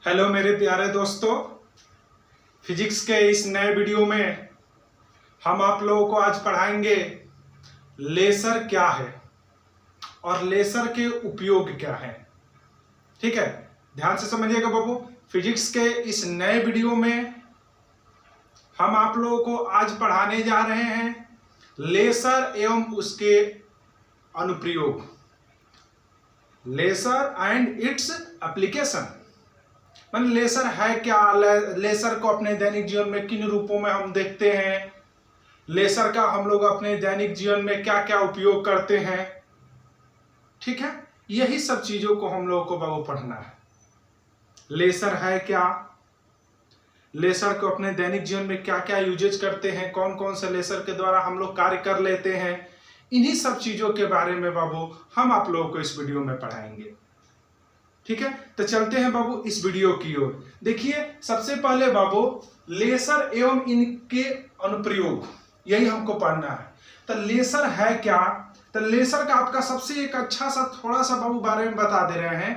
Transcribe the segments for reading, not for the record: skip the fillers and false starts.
Hello मेरे प्यारे दोस्तों, फिजिक्स के इस नए वीडियो में हम आप लोगों को आज पढ़ाएंगे लेसर क्या है और लेसर के उपयोग क्या है। ठीक है, ध्यान से समझिएगा बाबू। फिजिक्स के इस नए वीडियो में हम आप लोगों को आज पढ़ाने जा रहे हैं लेसर एवं उसके अनुप्रयोग, लेसर एंड इट्स एप्लीकेशन। मतलब लेसर है क्या, लेसर को अपने दैनिक जीवन में किन रूपों में हम देखते हैं, लेसर का हम लोग अपने दैनिक जीवन में क्या क्या उपयोग करते हैं। ठीक है, यही सब चीजों को हम लोगों को बाबू पढ़ना है। लेसर है क्या, लेसर को अपने दैनिक जीवन में क्या क्या यूजेज करते हैं, कौन कौन से लेसर के द्वारा हम लोग कार्य कर लेते हैं, इन्हीं सब चीजों के बारे में बाबू हम आप लोगों को इस वीडियो में पढ़ाएंगे। ठीक है, तो चलते हैं बाबू इस वीडियो की ओर। देखिए, सबसे पहले बाबू लेसर एवं इनके अनुप्रयोग, यही हमको पढ़ना है। तो लेसर है क्या, तो लेसर का आपका सबसे एक अच्छा सा थोड़ा सा बाबू बारे में बता दे रहे हैं।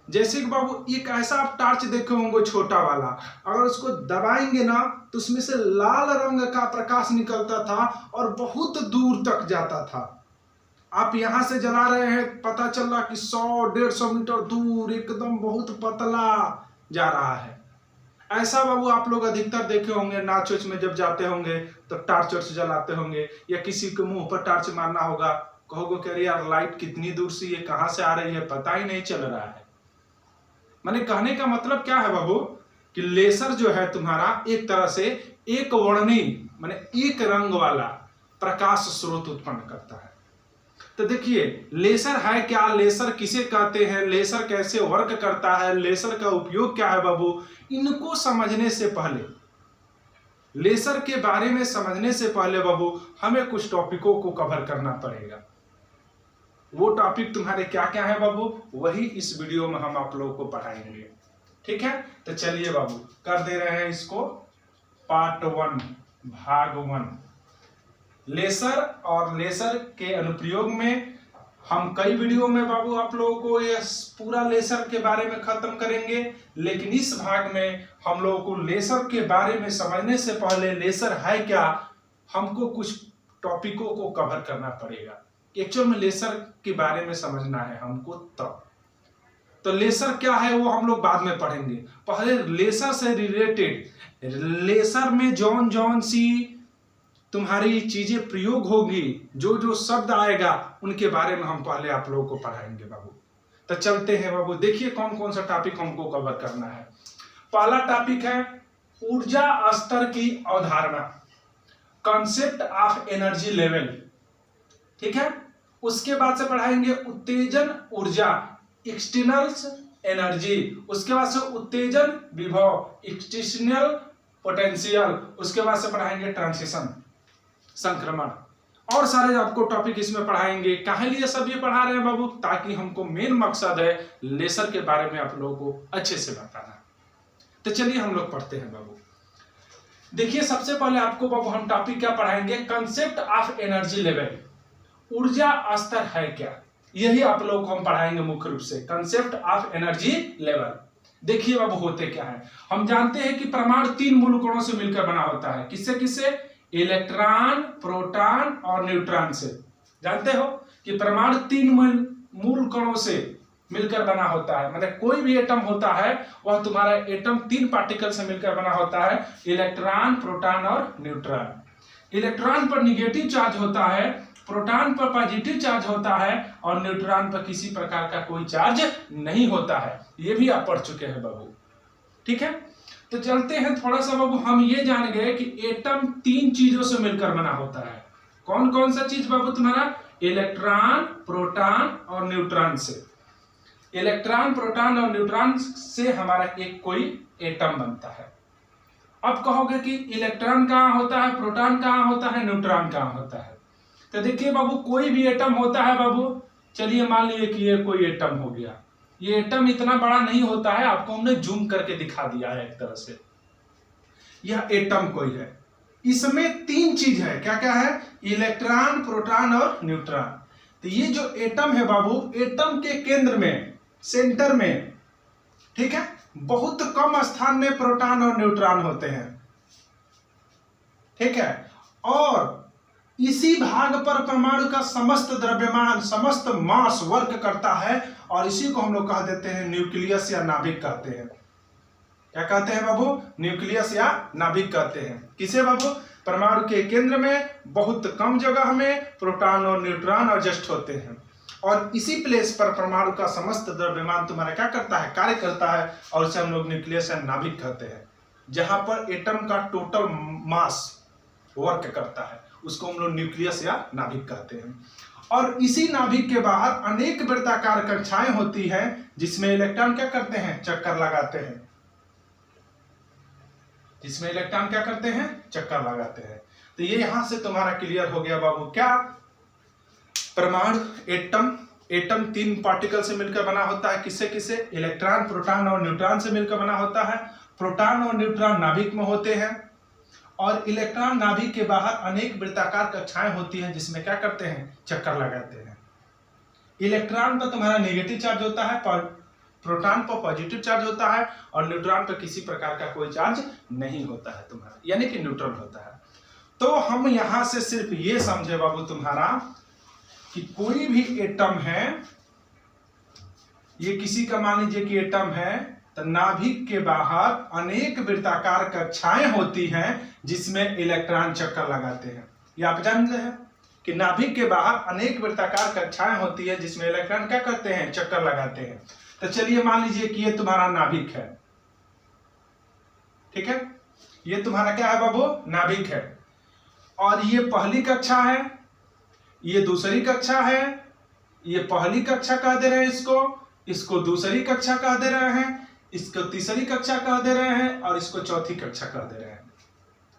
जैसे कि बाबू एक ऐसा आप टार्च देखे होंगे छोटा वाला, अगर उसको दबाएंगे ना तो उसमें से लाल रंग का प्रकाश निकलता था और बहुत दूर तक जाता था। आप यहां से जला रहे हैं, पता चल रहा कि 100-150 मीटर दूर एकदम बहुत पतला जा रहा है। ऐसा बाबू आप लोग अधिकतर देखे होंगे, नाच उच में जब जाते होंगे तो टार्च वर्च जलाते होंगे, या किसी के मुंह पर टार्च मारना होगा, कहोगे कि अरे यार लाइट कितनी दूर से, ये कहां से आ रही है, पता ही नहीं चल रहा है। माने कहने का मतलब क्या है बाबू कि लेसर जो है तुम्हारा एक तरह से एक वर्णी माने एक रंग वाला प्रकाश स्रोत उत्पन्न करता है। तो देखिए, लेसर है क्या, लेसर किसे कहते हैं, लेसर कैसे वर्क करता है, लेसर का उपयोग क्या है बाबू, इनको समझने से पहले, लेसर के बारे में समझने से पहले बाबू हमें कुछ टॉपिकों को कवर करना पड़ेगा। वो टॉपिक तुम्हारे क्या क्या है बाबू, वही इस वीडियो में हम आप लोगों को पढ़ाएंगे। ठीक है, तो चलिए बाबू कर दे रहे हैं इसको पार्ट 1 भाग 1। लेसर और लेसर के अनुप्रयोग में हम कई वीडियो में बाबू आप लोगों को यह पूरा लेसर के बारे में खत्म करेंगे, लेकिन इस भाग में हम लोगों को लेसर के बारे में समझने से पहले लेसर है क्या, हमको कुछ टॉपिकों को कवर करना पड़ेगा। एक्चुअल में लेसर के बारे में समझना है हमको तब। तो लेसर क्या है वो हम लोग बाद में पढ़ेंगे। पहले लेसर से रिलेटेड, लेसर में जौन जौन सी तुम्हारी चीजें प्रयोग होगी, जो जो शब्द आएगा उनके बारे में हम पहले आप लोगों को पढ़ाएंगे बाबू। तो चलते हैं बाबू, देखिए कौन कौन सा टॉपिक हमको कवर करना है। पहला टॉपिक है ऊर्जा स्तर की अवधारणा, कॉन्सेप्ट ऑफ एनर्जी लेवल। ठीक है, उसके बाद से पढ़ाएंगे उत्तेजन ऊर्जा, एक्सटर्नल एनर्जी। उसके बाद से उत्तेजन विभव, एक्सटर्नल पोटेंशियल। उसके बाद से पढ़ाएंगे ट्रांजिशन, संक्रमण, और सारे आपको टॉपिक इसमें पढ़ाएंगे। काहे लिए सब ये पढ़ा रहे हैं बाबू, ताकि हमको मेन मकसद है लेसर के बारे में आप लोगों को अच्छे से बताना। तो चलिए हम लोग पढ़ते हैं बाबू। देखिए, सबसे पहले आपको बाबू हम टॉपिक क्या पढ़ाएंगे, कंसेप्ट ऑफ एनर्जी लेवल, ऊर्जा स्तर है क्या, यही आप लोगों को हम पढ़ाएंगे मुख्य रूप से, कंसेप्ट ऑफ एनर्जी लेवल। देखिए बाबू होते क्या है, हम जानते हैं कि परमाणु 3 मूल कणों से मिलकर बना होता है। किससे किससे, इलेक्ट्रॉन, प्रोटॉन और न्यूट्रॉन से। जानते हो कि परमाणु 3 मूल कणों से मिलकर बना होता है। मतलब कोई भी एटम होता है वह तुम्हारा एटम 3 पार्टिकल से मिलकर बना होता है, इलेक्ट्रॉन, प्रोटॉन और न्यूट्रॉन। इलेक्ट्रॉन पर निगेटिव चार्ज होता है, प्रोटॉन पर पॉजिटिव चार्ज होता है और न्यूट्रॉन पर किसी प्रकार का कोई चार्ज नहीं होता है। ये भी आप पढ़ चुके हैं बाबू। ठीक है, तो चलते हैं थोड़ा सा बाबू, हम ये जान गए कि एटम 3 चीजों से मिलकर बना होता है। कौन कौन सा चीज बाबू तुम्हारा, इलेक्ट्रॉन, प्रोटॉन और न्यूट्रॉन से। इलेक्ट्रॉन, प्रोटॉन और न्यूट्रॉन से हमारा एक कोई एटम बनता है। अब कहोगे कि इलेक्ट्रॉन कहाँ होता है, प्रोटॉन कहाँ होता है, न्यूट्रॉन कहाँ होता है। तो देखिए बाबू, कोई भी एटम होता है बाबू, चलिए मान लीजिए कि ये कोई एटम हो गया। ये एटम इतना बड़ा नहीं होता है, आपको हमने जूम करके दिखा दिया है एक तरह से। यह एटम कोई है, इसमें 3 चीज है। क्या क्या है, इलेक्ट्रॉन, प्रोटॉन और न्यूट्रॉन। तो ये जो एटम है बाबू, एटम के केंद्र में, सेंटर में, ठीक है, बहुत कम स्थान में प्रोटॉन और न्यूट्रॉन होते हैं। ठीक है, और इसी भाग पर परमाणु का समस्त द्रव्यमान, समस्त मास वर्क करता है, और इसी को हम लोग कह देते हैं न्यूक्लियस या नाभिक कहते हैं। क्या कहते हैं बाबू? न्यूक्लियस या नाभिक कहते हैं। किसे बाबू? परमाणु के केंद्र में बहुत कम जगह में प्रोटॉन और न्यूट्रॉन एडजस्ट होते हैं, और इसी प्लेस पर परमाणु का समस्त द्रव्यमान तुम्हारा क्या करता है? कार्य करता है, और इसे हम लोग न्यूक्लियस या नाभिक कहते हैं। जहां पर एटम का टोटल मास वर्क करता है उसको हम लोग न्यूक्लियस या नाभिक कहते हैं। और इसी नाभिक के बाहर अनेक वृत्ताकार कक्षाएं होती हैं जिसमें इलेक्ट्रॉन क्या करते हैं? चक्कर लगाते हैं। जिसमें इलेक्ट्रॉन क्या करते हैं? चक्कर लगाते हैं। तो ये यहां से तुम्हारा क्लियर हो गया बाबू। क्या? परमाणु एटम 3 पार्टिकल से मिलकर बना होता है। किससे किससे? इलेक्ट्रॉन, प्रोटॉन और न्यूट्रॉन से मिलकर बना होता है। प्रोटॉन और न्यूट्रॉन नाभिक में होते हैं, और इलेक्ट्रॉन नाभिक के बाहर अनेक वृत्ताकार कक्षाएं होती हैं जिसमें क्या करते हैं? चक्कर लगाते हैं। इलेक्ट्रॉन पर तुम्हारा नेगेटिव चार्ज होता है, प्रोटॉन पर पॉजिटिव चार्ज होता है, और न्यूट्रॉन पर किसी प्रकार का कोई चार्ज नहीं होता है तुम्हारा, यानी कि न्यूट्रल होता है। तो हम यहां से सिर्फ ये समझे बाबू तुम्हारा कि कोई भी एटम है, ये किसी का मान लीजिए कि एटम है, तो नाभिक के बाहर अनेक वृत्ताकार कक्षाएं होती हैं जिसमें इलेक्ट्रॉन चक्कर लगाते हैं। ये आप जानते हैं कि नाभिक के बाहर अनेक वृत्ताकार कक्षाएं होती है जिसमें इलेक्ट्रॉन क्या करते हैं? चक्कर लगाते हैं। तो चलिए मान लीजिए कि ये तुम्हारा नाभिक है। ठीक है, ये तुम्हारा क्या है बाबू? नाभिक है, और ये पहली कक्षा है, ये दूसरी कक्षा है, ये पहली कक्षा कह दे रहे हैं इसको दूसरी कक्षा कह दे रहे हैं, इसको तीसरी कक्षा कह दे रहे हैं, और इसको चौथी कक्षा कह दे रहे हैं।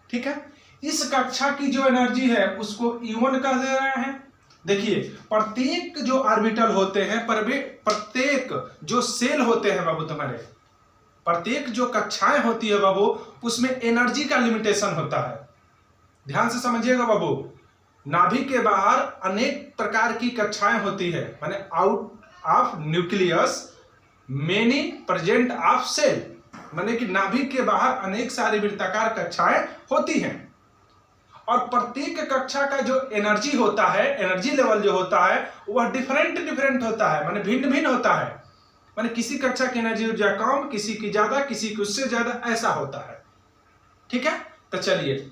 ठीक है, इस कक्षा की जो एनर्जी है उसको E1 कह दे रहे हैं। देखिए, प्रत्येक जो ऑर्बिटल होते हैं, प्रत्येक जो सेल होते हैं बाबू तुम्हारे, प्रत्येक जो कक्षाएं होती है बाबू, उसमें एनर्जी का लिमिटेशन होता है। ध्यान से समझिएगा बाबू, नाभिक के बाहर अनेक प्रकार की कक्षाएं होती है, माने out of nucleus many present of cell, माने कि नाभिक के बाहर अनेक सारी वृत्ताकार कक्षाएं होती हैं, और प्रत्येक कक्षा का जो एनर्जी होता है, एनर्जी लेवल जो होता है, वह डिफरेंट होता है, माने भिन्न भिन्न होता है। माने किसी कक्षा की एनर्जी ऊर्जा कम, किसी की ज्यादा, किसी की उससे ज्यादा, ऐसा होता है। ठीक है, तो चलिए,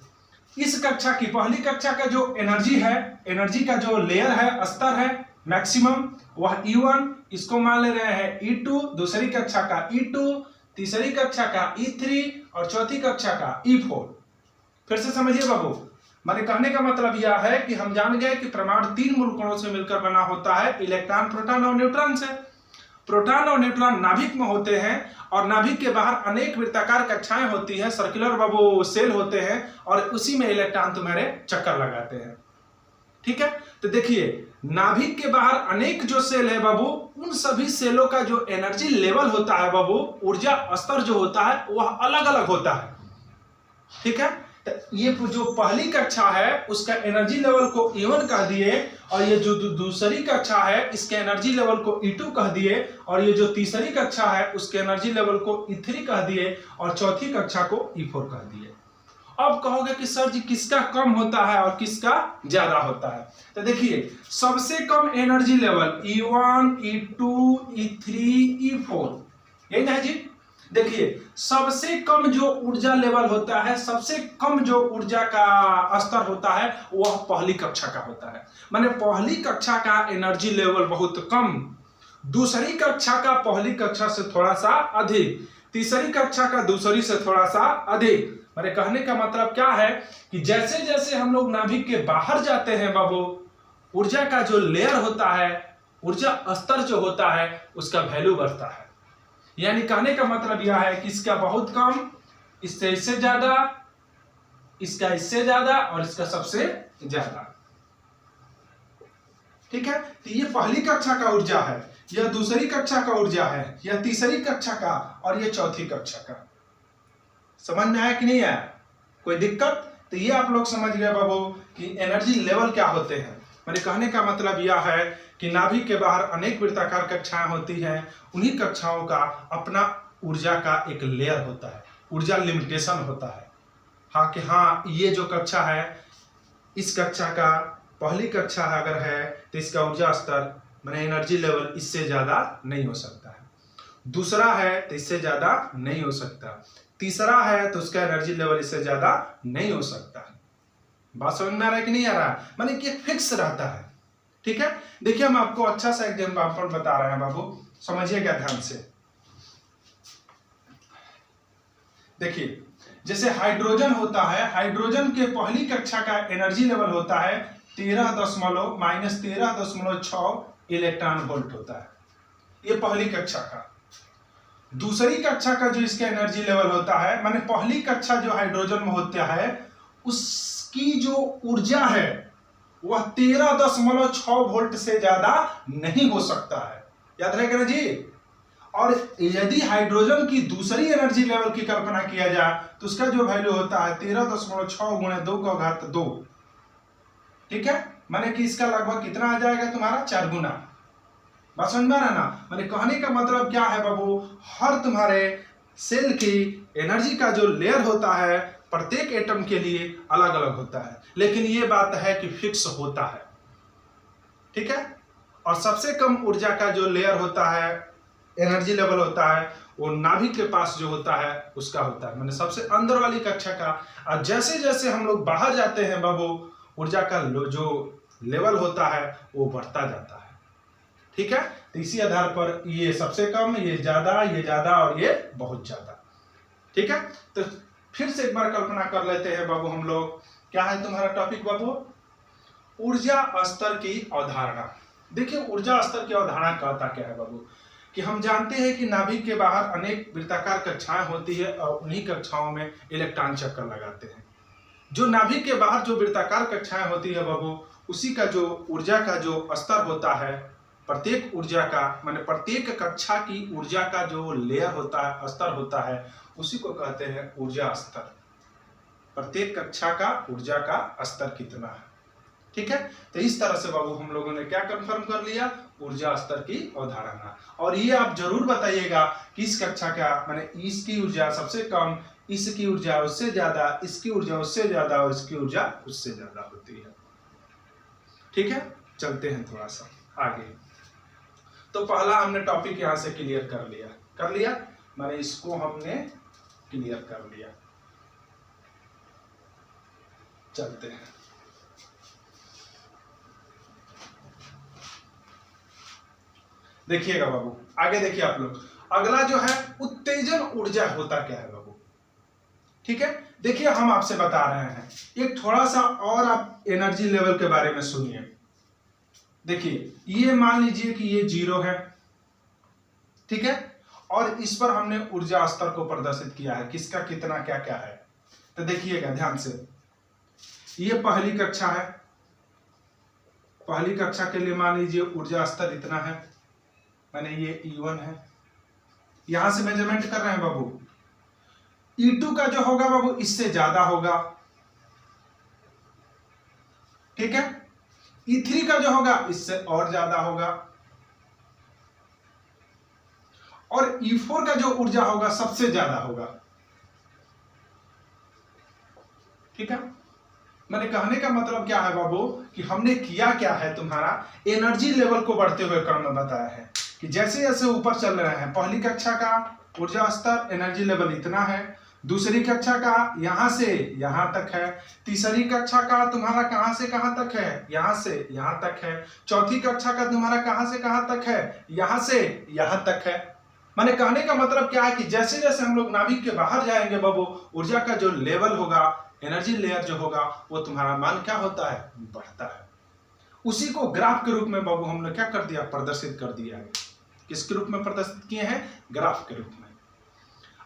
इस कक्षा की पहली कक्षा का जो एनर्जी है, एनर्जी का जो लेयर है, स्तर है मैक्सिमम, वह E1, इसको मान ले रहे हैं E2, दूसरी कक्षा का E2, तीसरी कक्षा का E3, और चौथी कक्षा का E4। फिर से समझिए बाबू, माने कहने का मतलब यह है कि हम जान गए कि परमाणु 3 मूल कणों से मिलकर बना होता है, इलेक्ट्रॉन, प्रोटॉन और न्यूट्रॉन से। प्रोटॉन और न्यूट्रॉन नाभिक में होते हैं, और नाभिक के बाहर अनेक वृत्ताकार कक्षाएं होती हैं, सर्कुलर बाबू सेल होते हैं, और उसी में इलेक्ट्रॉन तुम्हारे चक्कर लगाते हैं। ठीक है, तो देखिए, नाभिक के बाहर अनेक जो सेल है बाबू, उन सभी सेलों का जो एनर्जी लेवल होता है बाबू, ऊर्जा स्तर जो होता है, वह अलग अलग होता है। ठीक है, तो ये जो पहली कक्षा है उसका एनर्जी लेवल को E1 कह दिए, और ये जो दूसरी कक्षा है इसके एनर्जी लेवल को E2 कह दिए, और ये जो तीसरी कक्षा है उसके एनर्जी लेवल को E3 कह दिए, और चौथी कक्षा को E4 कह दिए। अब कहोगे कि सर जी किसका कम होता है और किसका ज्यादा होता है? तो देखिए, सबसे कम energy level E1, E2, E3, E4, यही ना जी। देखिए, सबसे कम जो ऊर्जा लेवल होता है, सबसे कम जो ऊर्जा का स्तर होता है, वह पहली कक्षा का होता है। माने पहली कक्षा का एनर्जी लेवल बहुत कम, दूसरी कक्षा का पहली कक्षा से थोड़ा सा अधिक, तीसरी कक्षा का दूसरी से थोड़ा सा अधिक। मेरे कहने का मतलब क्या है कि जैसे जैसे हम लोग नाभिक के बाहर जाते हैं बाबू, ऊर्जा का जो लेयर होता है, ऊर्जा स्तर जो होता है, उसका वैल्यू बढ़ता है। यानी कहने का मतलब यह है कि इसका बहुत कम, इससे इससे ज्यादा, इसका इससे ज्यादा, और इसका सबसे ज्यादा। ठीक है, तो ये पहली कक्षा का ऊर्जा है, यह दूसरी कक्षा का ऊर्जा है, यह तीसरी कक्षा का, और यह चौथी कक्षा का। समझ में आया कि नहीं आया? कोई दिक्कत? तो ये आप लोग समझ गए बाबू कि एनर्जी लेवल क्या होते हैं। मेरे कहने का मतलब यह है कि नाभिक के बाहर अनेक वृत्ताकार कक्षाएं होती हैं, उन्हीं कक्षाओं का अपना ऊर्जा का एक लेयर होता है, ऊर्जा लिमिटेशन होता है। हाँ कि हाँ ये जो कक्षा है, इस कक्षा का पहली कक्षा अगर है तो इसका ऊर्जा स्तर माने एनर्जी लेवल इससे ज़्यादा नहीं हो सकता है। दूसरा है तो इससे ज़्यादा नहीं हो सकता। तीसरा है तो उसका एनर्जी लेवल इससे ज़्यादा नहीं हो सकता। बात समझ में आ रहा है कि नहीं आ रहा है? माने कि फिक्स रहता है। ठीक है, देखिए हम आपको अच्छा सा एग्जांपल बता रहे हैं बाबू, समझिएगा ध्यान से। देखिए जैसे हाइड्रोजन होता है, हाइड्रोजन के पहली कक्षा का एनर्जी लेवल होता है 13.6 इलेक्ट्रॉन वोल्ट होता है, ये पहली कक्षा का। दूसरी कक्षा का जो इसका एनर्जी लेवल होता है, माने पहली कक्षा जो हाइड्रोजन में होता है उसकी जो ऊर्जा है वह 13.6 वोल्ट से ज्यादा नहीं हो सकता है। याद रहेगा ना जी। और यदि हाइड्रोजन की दूसरी एनर्जी लेवल की कल्पना किया जाए तो उसका जो वैल्यू होता है 13.6 गुणे 2 का घात 2। ठीक है, माने कि इसका लगभग कितना आ जाएगा तुम्हारा 4 गुना। बात समझ में आ रहा है ना? माने कहने का मतलब क्या है बाबू, हर तुम्हारे सेल की एनर्जी का जो लेयर होता है प्रत्येक एटम के लिए अलग अलग होता है, लेकिन ये बात है कि फिक्स होता है। ठीक है, और सबसे कम ऊर्जा का जो लेयर होता है, एनर्जी लेवल होता है, वो नाभिक के पास जो होता है उसका होता है, माने सबसे अंदर वाली कक्षा का। और जैसे जैसे हम लोग बाहर जाते हैं बाबू, ऊर्जा का जो लेवल होता है वो बढ़ता जाता है। ठीक है, तो इसी आधार पर ये सबसे कम, ये ज्यादा और ये बहुत ज्यादा। ठीक है, तो फिर से एक बार कल्पना कर लेते हैं बाबू हम लोग। क्या है तुम्हारा टॉपिक बाबू? ऊर्जा स्तर की अवधारणा। देखिए ऊर्जा स्तर की अवधारणा कहता क्या है बाबू, कि हम जानते हैं कि नाभिक के बाहर अनेक वृत्ताकार कक्षाएं होती है और उन्हीं कक्षाओं में इलेक्ट्रॉन चक्कर लगाते हैं। जो नाभिक के बाहर जो वृत्ताकार कक्षाएं होती है बाबू, उसी का जो ऊर्जा का जो स्तर होता है, प्रत्येक ऊर्जा का माने प्रत्येक कक्षा की ऊर्जा का जो लेयर होता है, स्तर होता है, उसी को कहते हैं ऊर्जा स्तर। प्रत्येक कक्षा का ऊर्जा का स्तर कितना है। ठीक है, तो इस तरह से बाबू हम लोगों ने क्या कंफर्म कर लिया, ऊर्जा स्तर की अवधारणा। और ये आप जरूर बताइएगा कि इस कक्षा का माने इसकी ऊर्जा सबसे कम, इसकी ऊर्जा उससे ज्यादा, इसकी ऊर्जा उससे ज्यादा और इसकी ऊर्जा उससे ज्यादा होती है। ठीक है, चलते हैं थोड़ा सा आगे। तो पहला हमने टॉपिक यहां से क्लियर कर लिया, माने इसको हमने क्लियर कर लिया। चलते हैं देखिएगा बाबू, आगे देखिए आप लोग। अगला जो है उत्तेजन ऊर्जा होता क्या है बाबू। ठीक है, देखिए हम आपसे बता रहे हैं एक थोड़ा सा और आप एनर्जी लेवल के बारे में सुनिए। देखिए ये मान लीजिए कि ये 0 है। ठीक है, और इस पर हमने ऊर्जा स्तर को प्रदर्शित किया है, किसका कितना क्या क्या है। तो देखिएगा ध्यान से, ये पहली कक्षा है। पहली कक्षा के लिए मान लीजिए ऊर्जा स्तर इतना है, माने ये E1 है। यहां से मेजरमेंट कर रहे हैं बाबू। E2 का जो होगा बाबू इससे ज्यादा होगा। ठीक है, E3 का जो होगा इससे और ज्यादा होगा, और E4 का जो ऊर्जा होगा सबसे ज्यादा होगा। ठीक है, मैंने कहने का मतलब क्या है बाबू कि हमने किया क्या है, तुम्हारा एनर्जी लेवल को बढ़ते हुए क्रम में बताया है कि जैसे जैसे ऊपर चल रहे हैं, पहली कक्षा का ऊर्जा स्तर एनर्जी लेवल इतना है, दूसरी कक्षा का यहां से यहां तक है, तीसरी कक्षा का तुम्हारा कहां से कहां तक है, यहां से यहां तक है, चौथी कक्षा का तुम्हारा कहां से कहां तक है, यहां से यहां तक है। माने कहने का मतलब क्या है कि जैसे जैसे हम लोग नाभिक के बाहर जाएंगे बाबू, ऊर्जा का जो लेवल होगा, एनर्जी लेयर जो होगा, वो तुम्हारा मान क्या होता है, बढ़ता है। उसी को ग्राफ के रूप में बाबू हमने क्या कर दिया, प्रदर्शित कर दिया है। किसके रूप में प्रदर्शित किए हैं, ग्राफ के रूप में।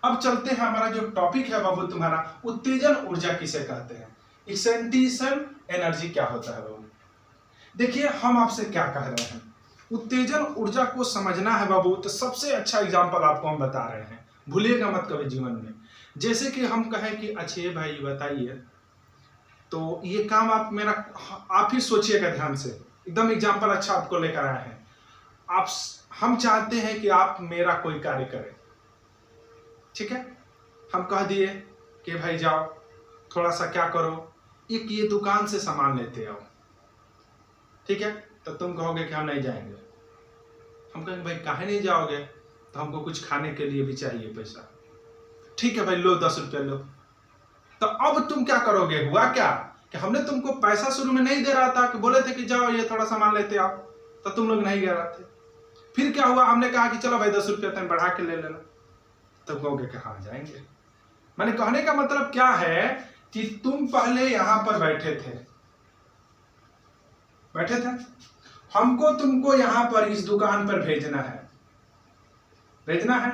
अब चलते हैं, हमारा जो टॉपिक है बाबू तुम्हारा उत्तेजन ऊर्जा किसे कहते हैं, एक्साइटेशन एनर्जी क्या होता है बाबू। देखिए हम आपसे क्या कह रहे हैं, उत्तेजन ऊर्जा को समझना है बाबू, तो सबसे अच्छा एग्जांपल आपको हम बता रहे हैं, भूलिएगा मत कभी जीवन में। जैसे कि हम कहें कि अच्छे भाई बताइए, तो ये काम आप ही सोचिएगा ध्यान से, एकदम एग्जांपल अच्छा आपको लेकर आए हैं। हम चाहते हैं कि आप मेरा कोई कार्य करें, ठीक है, हम कह दिए कि भाई जाओ थोड़ा सा क्या करो, एक ये दुकान से सामान लेते आओ, ठीक है। तो तुम कहोगे कि हम नहीं जाएंगे। हम कहेंगे भाई काहे नहीं जाओगे, तो हमको कुछ खाने के लिए भी चाहिए पैसा। ठीक है भाई लो 10 रुपया लो। तो अब तुम क्या करोगे, हुआ क्या कि हमने तुमको पैसा शुरू में नहीं दे रहा था, कि बोले थे कि जाओ ये थोड़ा सामान लेते आओ, तो तुम लोग नहीं गए रहे थे। फिर क्या हुआ, हमने कहा कि चलो भाई 10 रुपया तुम बढ़ा के ले लेना, तब कहोगे कि हाँ जाएंगे। मैंने कहने का मतलब क्या है कि तुम पहले यहां पर बैठे थे, हमको तुमको यहां पर इस दुकान पर भेजना है,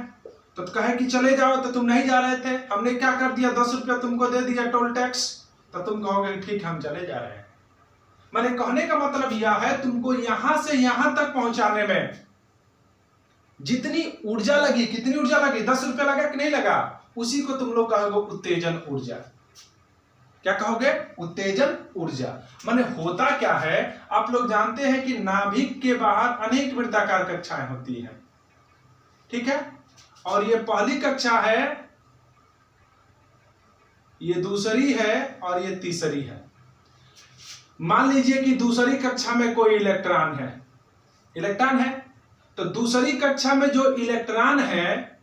तो कहे कि चले जाओ, तो तुम नहीं जा रहे थे। हमने क्या कर दिया, 10 रुपया तुमको दे दिया टोल टैक्स, तो तुम कहोगे ठीक हम चले जा रहे हैं। मैंने कहने का मतलब यह है, तुमको यहां से यहां तक पहुंचाने में जितनी ऊर्जा लगी, कितनी ऊर्जा लगी, 10 रुपया लगा कि नहीं लगा, उसी को तुम लोग कहोगे उत्तेजन ऊर्जा। क्या कहोगे, उत्तेजन ऊर्जा। माने होता क्या है, आप लोग जानते हैं कि नाभिक के बाहर अनेक वृत्ताकार कक्षाएं होती हैं, ठीक है। और ये पहली कक्षा है, ये दूसरी है और ये तीसरी है। मान लीजिए कि दूसरी कक्षा में कोई इलेक्ट्रॉन है, तो दूसरी कक्षा में जो इलेक्ट्रॉन है,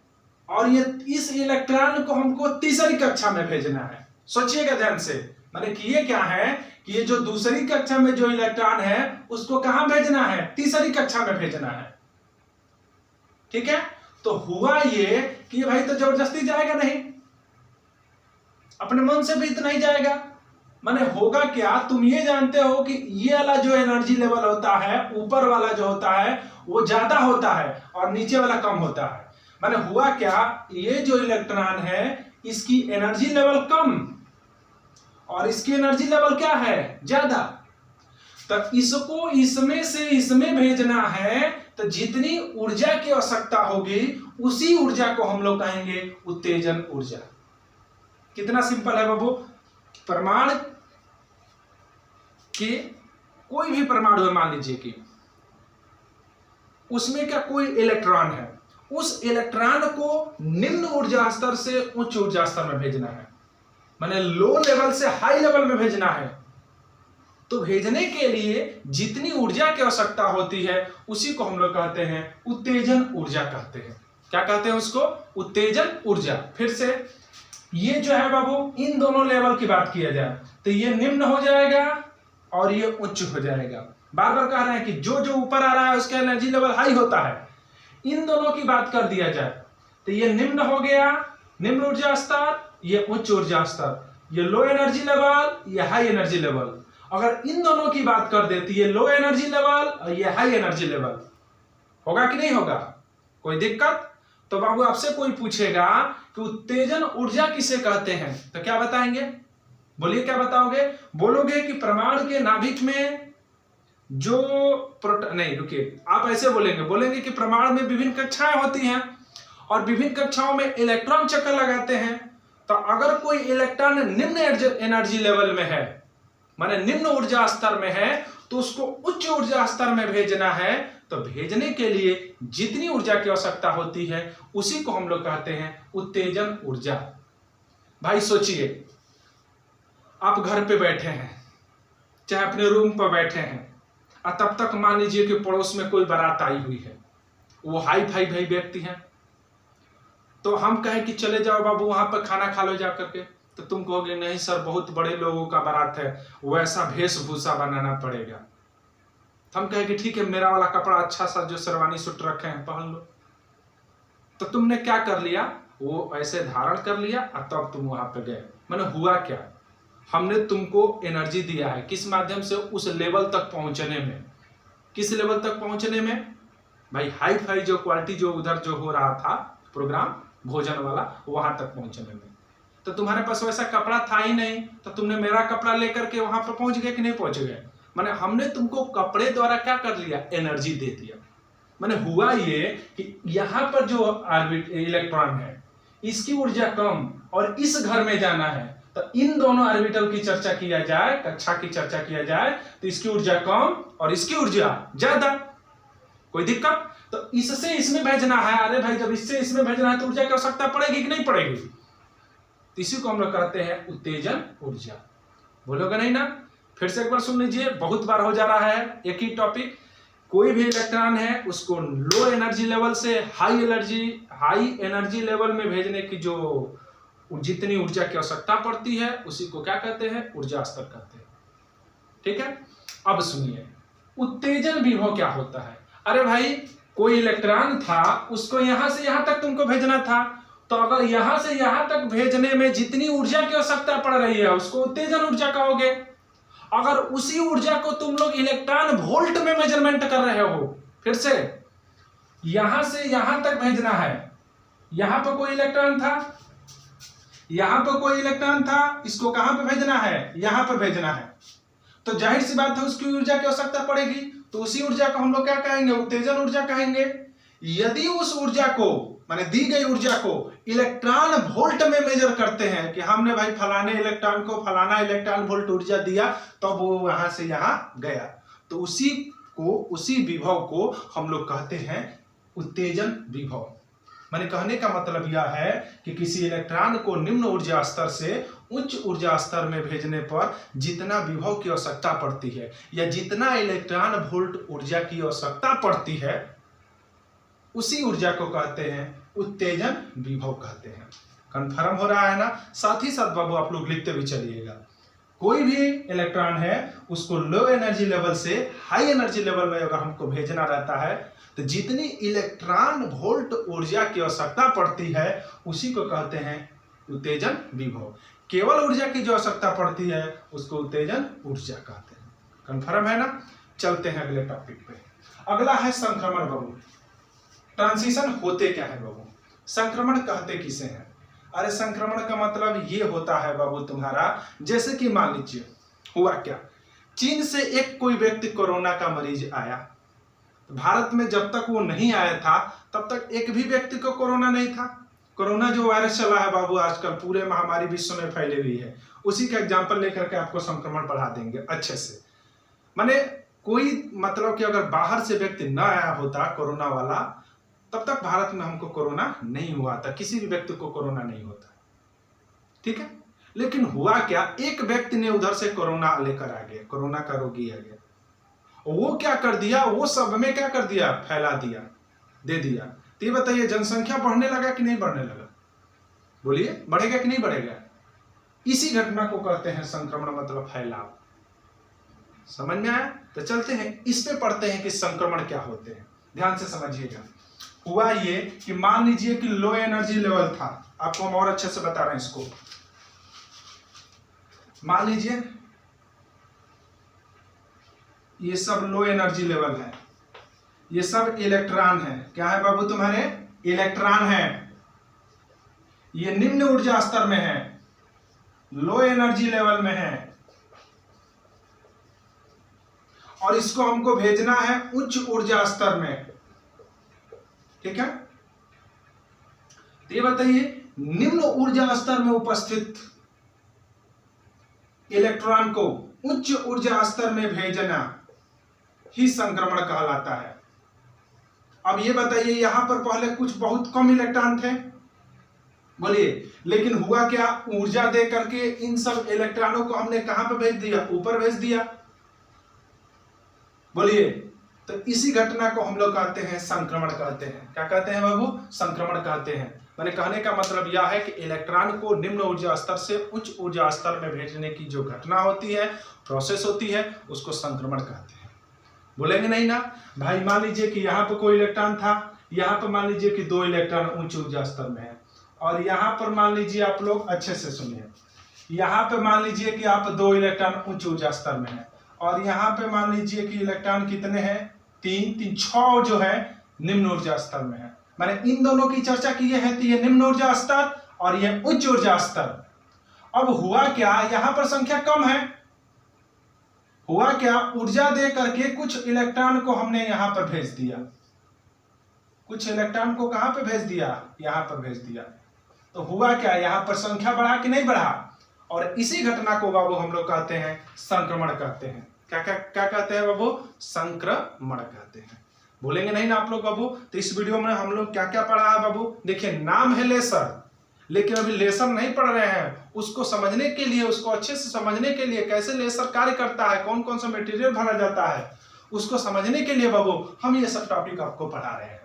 और ये इस इलेक्ट्रॉन को हमको तीसरी कक्षा में भेजना है। सोचिएगा ध्यान से, मैंने किए क्या है कि ये जो दूसरी कक्षा में जो इलेक्ट्रॉन है उसको कहां भेजना है, तीसरी कक्षा में भेजना है, ठीक है। तो हुआ ये कि भाई तो जबरदस्ती जाएगा नहीं, अपने मन से भी तो नहीं जाएगा। माने होगा क्या, तुम ये जानते हो कि ये वाला जो एनर्जी लेवल होता है, ऊपर वाला जो होता है वो ज्यादा होता है और नीचे वाला कम होता है। माने हुआ क्या, ये जो इलेक्ट्रॉन है इसकी एनर्जी लेवल कम और इसकी एनर्जी लेवल क्या है, ज्यादा। तो इसको इसमें से इसमें भेजना है, तो जितनी ऊर्जा की आवश्यकता होगी उसी ऊर्जा को हम लोग कहेंगे उत्तेजन ऊर्जा। कितना सिंपल है बाबू। परमाणु के कोई भी परमाणु है, मान लीजिए कि उसमें क्या कोई इलेक्ट्रॉन है, उस इलेक्ट्रॉन को निम्न ऊर्जा स्तर से उच्च ऊर्जा स्तर में भेजना है, माने लो लेवल से हाई लेवल में भेजना है। तो भेजने के लिए जितनी ऊर्जा की आवश्यकता होती है उसी को हम लोग कहते हैं उत्तेजन ऊर्जा कहते हैं। क्या कहते हैं उसको, उत्तेजन ऊर्जा। फिर से ये जो है बाबू, इन दोनों लेवल की बात किया जाए तो ये निम्न हो जाएगा और ये उच्च हो जाएगा। बार बार कह रहे हैं कि जो जो ऊपर आ रहा है उसका एनर्जी लेवल हाई होता है। इन दोनों की बात कर दिया जाए तो ये निम्न हो गया, निम्न ऊर्जा स्तर, ये उच्च ऊर्जा स्तर, ये लो एनर्जी लेवल, ये हाई एनर्जी लेवल। अगर इन दोनों की बात कर देती है, लो एनर्जी लेवल और ये हाई एनर्जी लेवल, होगा कि नहीं होगा, कोई दिक्कत। तो बाबू आपसे कोई पूछेगा कि उत्तेजन ऊर्जा किसे कहते हैं, तो क्या बताएंगे, बोलिए क्या बताओगे। बोलोगे कि परमाणु के नाभिक में जो नहीं रुकिए, आप ऐसे बोलेंगे कि परमाणु में विभिन्न कक्षाएं होती हैं और विभिन्न कक्षाओं में इलेक्ट्रॉन चक्कर लगाते हैं। तो अगर कोई इलेक्ट्रॉन निम्न एनर्जी लेवल में है, माने निम्न ऊर्जा स्तर में है, तो उसको उच्च ऊर्जा स्तर में भेजना है। तो भेजने के लिए जितनी ऊर्जा की आवश्यकता होती है उसी को हम लोग कहते हैं उत्तेजन ऊर्जा। भाई सोचिए, आप घर पे बैठे हैं, चाहे अपने रूम पर बैठे हैं, और तब तक मान लीजिए कि पड़ोस में कोई बारात आई हुई है, वो हाई फाई भाई व्यक्ति हैं, तो हम कहें कि चले जाओ बाबू वहां पर खाना खा लो जा करके, तो तुम कहोगे नहीं सर बहुत बड़े लोगों का बारात है, वैसा वेशभूषा बनाना पड़ेगा। तो हम कहें कि ठीक है, मेरा वाला कपड़ा अच्छा सा जो शेरवानी सूट रखे हैं पहन लो। तो तुमने क्या कर लिया, वो ऐसे धारण कर लिया और तब तुम वहां पे गए। मैंने हुआ क्या, हमने तुमको एनर्जी दिया है, किस माध्यम से, उस लेवल तक पहुंचने में। किस लेवल तक पहुंचने में भाई, हाई फाई जो क्वालिटी जो उधर जो हो रहा था प्रोग्राम भोजन वाला, वहां तक पहुंचने में। तो तुम्हारे पास वैसा कपड़ा था ही नहीं, तो तुमने मेरा कपड़ा लेकर के वहां पर पहुंच गए कि नहीं पहुंच गए। माने हमने तुमको कपड़े द्वारा क्या कर लिया, एनर्जी दे दिया। माने हुआ ये कि यहाँ पर जो इलेक्ट्रॉन है इसकी ऊर्जा कम और इस घर में जाना है, तो इन दोनों ऑर्बिटल की चर्चा किया जाए, कक्षा की चर्चा किया जाए, तो इसकी ऊर्जा कम और इसकी ऊर्जा ज्यादा, कोई दिक्कत। तो इससे इसमें भेजना है, अरे भाई जब इससे इसमें भेजना है तो ऊर्जा की आवश्यकता पड़ेगी कि नहीं पड़ेगी? तो इसी को हम लोग कहते हैं उत्तेजन ऊर्जा। बोलोगे नहीं ना? फिर से एक बार सुन लीजिए, बहुत बार हो जा रहा है एक ही टॉपिक। कोई भी इलेक्ट्रॉन है उसको लो एनर्जी लेवल से हाई एनर्जी लेवल में भेजने की जो जितनी ऊर्जा की आवश्यकता पड़ती है उसी को क्या कहते हैं? ऊर्जा स्तर कहते हैं। ठीक है, अब सुनिए उत्तेजन विभव क्या होता है। अरे भाई कोई इलेक्ट्रॉन था, उसको यहां से यहां तक तुमको भेजना था, तो अगर यहां से यहां तक भेजने में जितनी ऊर्जा की आवश्यकता पड़ रही है उसको उत्तेजन ऊर्जा कहोगे। अगर उसी ऊर्जा को तुम लोग इलेक्ट्रॉन वोल्ट में मेजरमेंट कर रहे हो, फिर से यहां तक भेजना है, यहां पर कोई इलेक्ट्रॉन था, यहां पर कोई इलेक्ट्रॉन था, इसको कहां पे भेजना है? यहां पर भेजना है, तो जाहिर सी बात है उसकी ऊर्जा की आवश्यकता पड़ेगी, तो उसी ऊर्जा को हम लोग क्या कहेंगे? उत्तेजन ऊर्जा कहेंगे। यदि उस ऊर्जा को माने दी गई ऊर्जा को इलेक्ट्रॉन वोल्ट में मेजर करते हैं कि हमने भाई फलाने इलेक्ट्रॉन को फलाना इलेक्ट्रॉन वोल्ट ऊर्जा दिया तो वो वहां से यहां गया, तो उसी विभव को हम लोग कहते हैं उत्तेजन विभव। माने कहने का मतलब यह है कि किसी इलेक्ट्रॉन को निम्न ऊर्जा स्तर से उच्च ऊर्जा स्तर में भेजने पर जितना विभव की आवश्यकता पड़ती है या जितना इलेक्ट्रॉन वोल्ट ऊर्जा की आवश्यकता पड़ती है उसी ऊर्जा को कहते हैं उत्तेजन विभव कहते हैं। कंफर्म हो रहा है ना? साथ ही साथ बाबू आप लोग लिखते भी चलिएगा, कोई भी इलेक्ट्रॉन है उसको लो एनर्जी लेवल से हाई एनर्जी लेवल में अगर हमको भेजना रहता है तो जितनी इलेक्ट्रॉन वोल्ट ऊर्जा की आवश्यकता पड़ती है उसी को कहते हैं उत्तेजन विभव। केवल ऊर्जा की जो आवश्यकता पड़ती है उसको उत्तेजन ऊर्जा कहते हैं। कंफर्म है ना? चलते हैं अगले टॉपिक पे। अगला है संक्रमण बाबू। ट्रांजिशन होते क्या है बाबू? संक्रमण कहते किसे हैं? अरे संक्रमण का मतलब ये होता है बाबू तुम्हारा, जैसे कि मान लीजिए हुआ क्या, चीन से एक कोई व्यक्ति कोरोना का मरीज आया, भारत में जब तक वो नहीं आया था तब तक एक भी व्यक्ति को कोरोना नहीं था। कोरोना जो वायरस चला है बाबू आजकल पूरे महामारी विश्व में फैली हुई है, उसी का एग्जाम्पल लेकर के आपको संक्रमण पढ़ा देंगे अच्छे से। माने कोई मतलब कि अगर बाहर से व्यक्ति न आया होता कोरोना वाला तब तक भारत में हमको कोरोना नहीं हुआ था, किसी भी व्यक्ति को कोरोना नहीं होता। ठीक है, लेकिन हुआ क्या, एक व्यक्ति ने उधर से कोरोना लेकर आ गया, कोरोना का रोगी आ गया, वो क्या कर दिया, वो सब में क्या कर दिया, फैला दिया, दे दिया। तो ये बताइए जनसंख्या बढ़ने लगा कि नहीं बढ़ने लगा? बोलिए, बढ़ेगा कि नहीं बढ़ेगा? इसी घटना को कहते हैं संक्रमण, मतलब फैलाव। समझ में आया? तो चलते हैं इस पे पढ़ते हैं कि संक्रमण क्या होते हैं। ध्यान से समझिएगा। हुआ ये कि मान लीजिए कि लो एनर्जी लेवल था, आपको हम और अच्छे से बता रहे हैं इसको। मान लीजिए ये सब लो एनर्जी लेवल है, ये सब इलेक्ट्रॉन है। क्या है बाबू तुम्हारे? इलेक्ट्रॉन है। ये निम्न ऊर्जा स्तर में है, लो एनर्जी लेवल में है, और इसको हमको भेजना है उच्च ऊर्जा स्तर में। ठीक है, तो ये बताइए निम्न ऊर्जा स्तर में उपस्थित इलेक्ट्रॉन को उच्च ऊर्जा स्तर में भेजना ही संक्रमण कहलाता है। अब ये बताइए यहां पर पहले कुछ बहुत कम इलेक्ट्रॉन थे, बोलिए, लेकिन हुआ क्या, ऊर्जा दे करके इन सब इलेक्ट्रॉनों को हमने कहां पर भेज दिया? ऊपर भेज दिया। बोलिए, तो इसी घटना को हम लोग कहते हैं संक्रमण कहते हैं। क्या कहते हैं बाबू? संक्रमण कहते हैं। मैंने कहने का मतलब यह है कि इलेक्ट्रॉन को निम्न ऊर्जा स्तर से उच्च ऊर्जा स्तर में भेजने की जो घटना होती है, प्रोसेस होती है, उसको संक्रमण कहते हैं। बोलेंगे नहीं ना? भाई मान लीजिए कि यहाँ पर कोई इलेक्ट्रॉन था, यहाँ पर मान लीजिए कि 2 इलेक्ट्रॉन उच्च ऊर्जा स्तर में है, और यहाँ पर मान लीजिए आप लोग अच्छे से सुनिए, यहाँ पे मान लीजिए कि आप 2 इलेक्ट्रॉन उच्च ऊर्जा स्तर में है, और यहाँ पे मान लीजिए कि इलेक्ट्रॉन कितने हैं? 3 6 जो है निम्न ऊर्जा स्तर में है। मैंने इन दोनों की चर्चा की है, तो ये निम्न ऊर्जा स्तर और ये उच्च ऊर्जा स्तर। अब हुआ क्या, यहां पर संख्या कम है, हुआ क्या, ऊर्जा दे करके कुछ इलेक्ट्रॉन को हमने यहां पर भेज दिया, कुछ इलेक्ट्रॉन को कहां पे भेज दिया? यहां पर भेज दिया। तो हुआ क्या, यहां पर संख्या बढ़ा कि नहीं बढ़ा? और इसी घटना को बाबू हम लोग कहते हैं संक्रमण कहते हैं। क्या क्या क्या कहते हैं बाबू? संक्रमण कहते हैं। बोलेंगे नहीं ना आप लोग बाबू। तो इस वीडियो में हम लोग क्या क्या पढ़ा है बाबू, देखिए नाम है लेसर, लेकिन अभी लेसर नहीं पढ़ रहे हैं। उसको समझने के लिए, उसको अच्छे से समझने के लिए, कैसे लेसर कार्य करता है, कौन कौन सा मटेरियल भरा जाता है, उसको समझने के लिए बाबू हम ये सब टॉपिक आपको पढ़ा रहे हैं।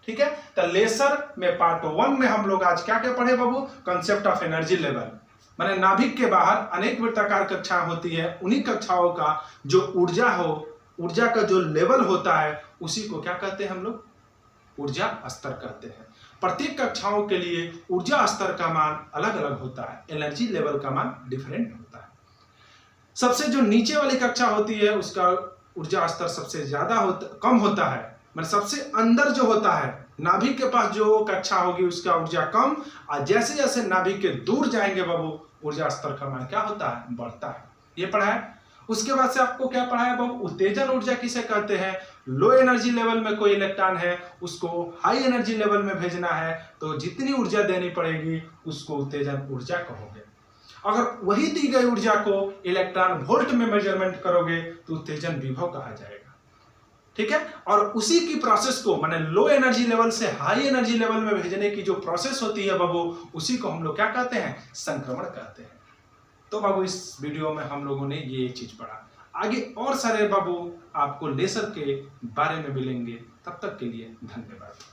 ठीक है, तो लेसर में पार्ट 1 में हम लोग आज क्या क्या पढ़े बाबू, कंसेप्ट ऑफ एनर्जी लेवल, माने नाभिक के बाहर अनेक वृत्ताकार कक्षाएं होती है, उन्हीं कक्षाओं का जो ऊर्जा का जो लेवल होता है उसी को क्या कहते हैं हम लोग, ऊर्जा स्तर कहते हैं। प्रत्येक कक्षाओं के लिए ऊर्जा स्तर का मान अलग अलग होता है, एनर्जी लेवल का मान डिफरेंट होता है। सबसे जो नीचे वाली कक्षा होती है उसका ऊर्जा स्तर सबसे ज्यादा कम होता है, मतलब सबसे अंदर जो होता है नाभिक के पास जो कक्षा होगी उसका ऊर्जा कम, और जैसे जैसे नाभिक के दूर जाएंगे बाबू ऊर्जा स्तर का मान क्या होता है, बढ़ता है। ये पढ़ा है। उसके बाद से आपको क्या पढ़ा है बाबू, उत्तेजन ऊर्जा किसे कहते हैं। लो एनर्जी लेवल में कोई इलेक्ट्रॉन है उसको हाई एनर्जी लेवल में भेजना है तो जितनी ऊर्जा देनी पड़ेगी उसको उत्तेजन ऊर्जा कहोगे। अगर वही दी गई ऊर्जा को इलेक्ट्रॉन वोल्ट में मेजरमेंट करोगे तो उत्तेजन विभव कहा जाएगा। ठीक है, और उसी की प्रोसेस को माने लो एनर्जी लेवल से हाई एनर्जी लेवल में भेजने की जो प्रोसेस होती है बाबू उसी को हम लोग क्या कहते हैं, संक्रमण कहते हैं। तो बाबू इस वीडियो में हम लोगों ने ये चीज पढ़ा। आगे और सारे बाबू आपको लेसर के बारे में मिलेंगे, तब तक के लिए धन्यवाद।